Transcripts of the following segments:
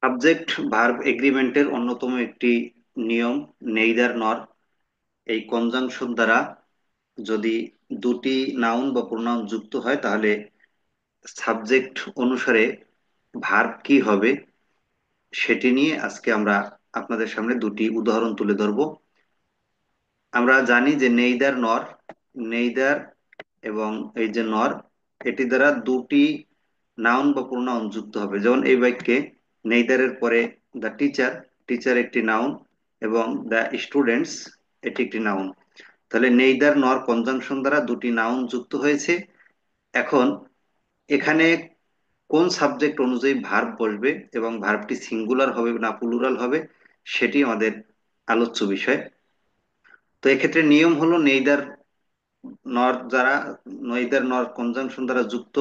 Subject verb এগ্রিমেন্টের অন্যতম একটি নিয়ম নেইদার নর। এই কনজাংশন দ্বারা যদি দুটি নাউন বা প্রোনাউন যুক্ত হয় তাহলে সাবজেক্ট অনুসারে ভার্ব কি হবে সেটি নিয়ে আজকে আমরা আপনাদের সামনে দুটি উদাহরণ তুলে ধরব। আমরা জানি যে নেইদার নর, নেইদার এবং এই যে নর, এটি দ্বারা দুটি নাউন বা প্রোনাউন যুক্ত হবে। যেমন এই বাক্যে নেইদারের পরে দ্য টিচার, টিচার একটি নাউন, এবং দ্য স্টুডেন্টস এটি একটি নাউন। তাহলে নেইদার নর কনজাংশন দ্বারা দুটি নাউন যুক্ত হয়েছে। এখন এখানে কোন সাবজেক্ট অনুযায়ী ভার্ব বসবে এবং ভার্বটি সিঙ্গুলার হবে না প্লুরাল হবে সেটি আমাদের আলোচ্য বিষয়। তো এক্ষেত্রে নিয়ম হলো নর দ্বারা নেইদার নর কনজাংশন দ্বারা যুক্ত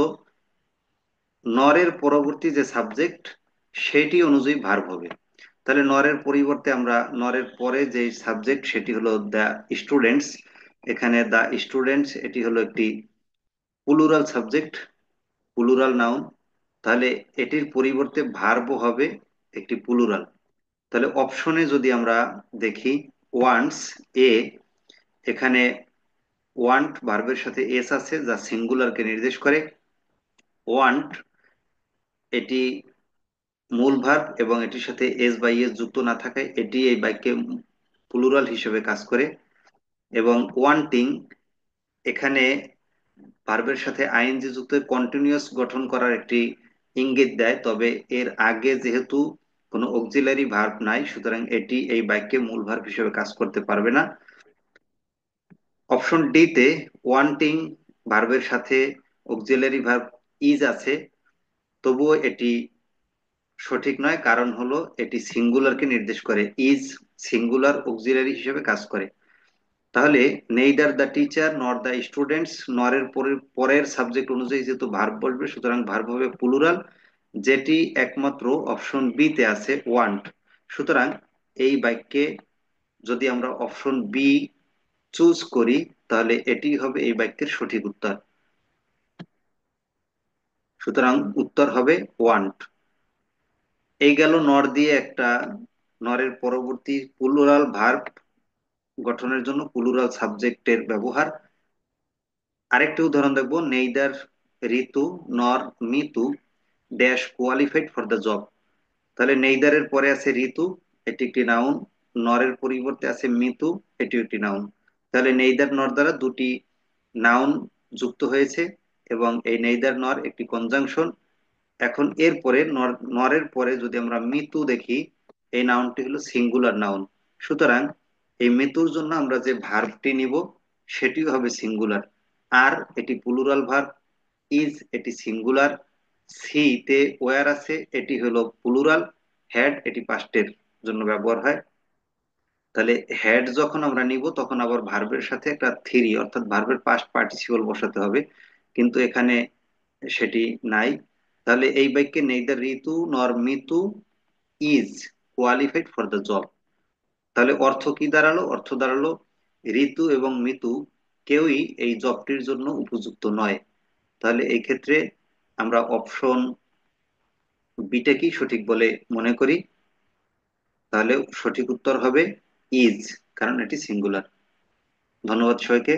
নরের পরবর্তী যে সাবজেক্ট সেটি অনুযায়ী ভার্ব হবে। তাহলে নরের পরিবর্তে আমরা নরের পরে যে সাবজেক্ট সেটি হলো দ্য স্টুডেন্টস। এখানে দ্য স্টুডেন্টস এটি হলো একটি প্লুরাল সাবজেক্ট, প্লুরাল নাউন। তাহলে এটির পরিবর্তে ভার্ব হবে একটি প্লুরাল। তাহলে অপশনে যদি আমরা দেখি ওয়ান্টস এ, এখানে ওয়ান্ট ভার্বের সাথে এস আছে যা সিঙ্গুলারকে নির্দেশ করে। ওয়ান্ট এটি মূল ভার্ব এবং এটির সাথে এস বাই এস যুক্ত না থাকায় এটি এই বাক্যে প্লুরাল হিসেবে কাজ করে। এবং ওয়ান্টিং এখানে ভার্বের সাথে আইএনজি যুক্ত কন্টিনিউয়াস গঠন করার একটি ইঙ্গিত দেয়, তবে এর আগে যেহেতু কোনো অক্সিলারি ভার্ব নাই সুতরাং এটি এই বাক্যে মূল ভার্ব হিসেবে কাজ করতে পারবে না। অপশন ডি তে ওয়ান্টিং ভার্বের সাথে অক্সিলারি ভার্ব ইজ আছে, তবুও এটি সঠিক নয়, কারণ হলো এটি সিঙ্গুলারকে নির্দেশ করে। ইজ সিঙ্গুলার অক্সিলারি হিসেবে কাজ করে। তাহলে neither the teacher nor the students, নরের পরের সাবজেক্ট অনুযায়ী যেহেতু ভার্ব বসবে সুতরাং ভার্ব হবে প্লুরাল, যেটি একমাত্র অপশন বি তে আছে ওয়ান্ট। সুতরাং এই বাক্যে যদি আমরা অপশন বি চুজ করি তাহলে এটি হবে এই বাক্যের সঠিক উত্তর। সুতরাং উত্তর হবে ওয়ান্ট। এই গেল নর দিয়ে একটা নরের পরবর্তী প্লুরাল ভার্ব গঠনের জন্য প্লুরাল সাবজেক্টের ব্যবহার। আরেকটি উদাহরণ দেখবো, নেইদার ঋতু নর Mitu dash qualified for the job. তাহলে নেইদারের পরে আছে ঋতু, এটি একটি নাউন। নরের পরিবর্তে আছে মিতু, এটি একটি নাউন। তাহলে নেইদার নর দ্বারা দুটি নাউন যুক্ত হয়েছে এবং এই নেইদার নর একটি কনজাংশন। এখন এর পরে নরের পরে যদি আমরা মিতু দেখি, এই নাউনটি হলো সিঙ্গুলার নাউন। সুতরাং এই মিতুর জন্য আমরা যে ভার্বটি নিব সেটিও হবে সিঙ্গুলার। আর এটি প্লুরাল ভার্ব, ইজ এটি সিঙ্গুলার, সি তে ওয়্যার আছে এটি হলো প্লুরাল, হ্যাড এটি পাস্টের জন্য ব্যবহার হয়। তাহলে হ্যাড যখন আমরা নিব তখন আবার ভার্বের সাথে একটা থ্রি অর্থাৎ ভার্বের পাস্ট পার্টিসিপল বসাতে হবে, কিন্তু এখানে সেটি নাই। তাহলে এই বাক্যে নেইদার ঋতু নর Mitu is qualified for the job. তাহলে অর্থ কি দাঁড়ালো? অর্থ দাঁড়ালো ঋতু এবং মিতু কেউই এই জবটির জন্য উপযুক্ত নয়। তাহলে এই ক্ষেত্রে আমরা অপশন বিটাকেই সঠিক বলে মনে করি। তাহলে সঠিক উত্তর হবে ইজ, কারণ এটি সিঙ্গুলার। ধন্যবাদ সবাইকে।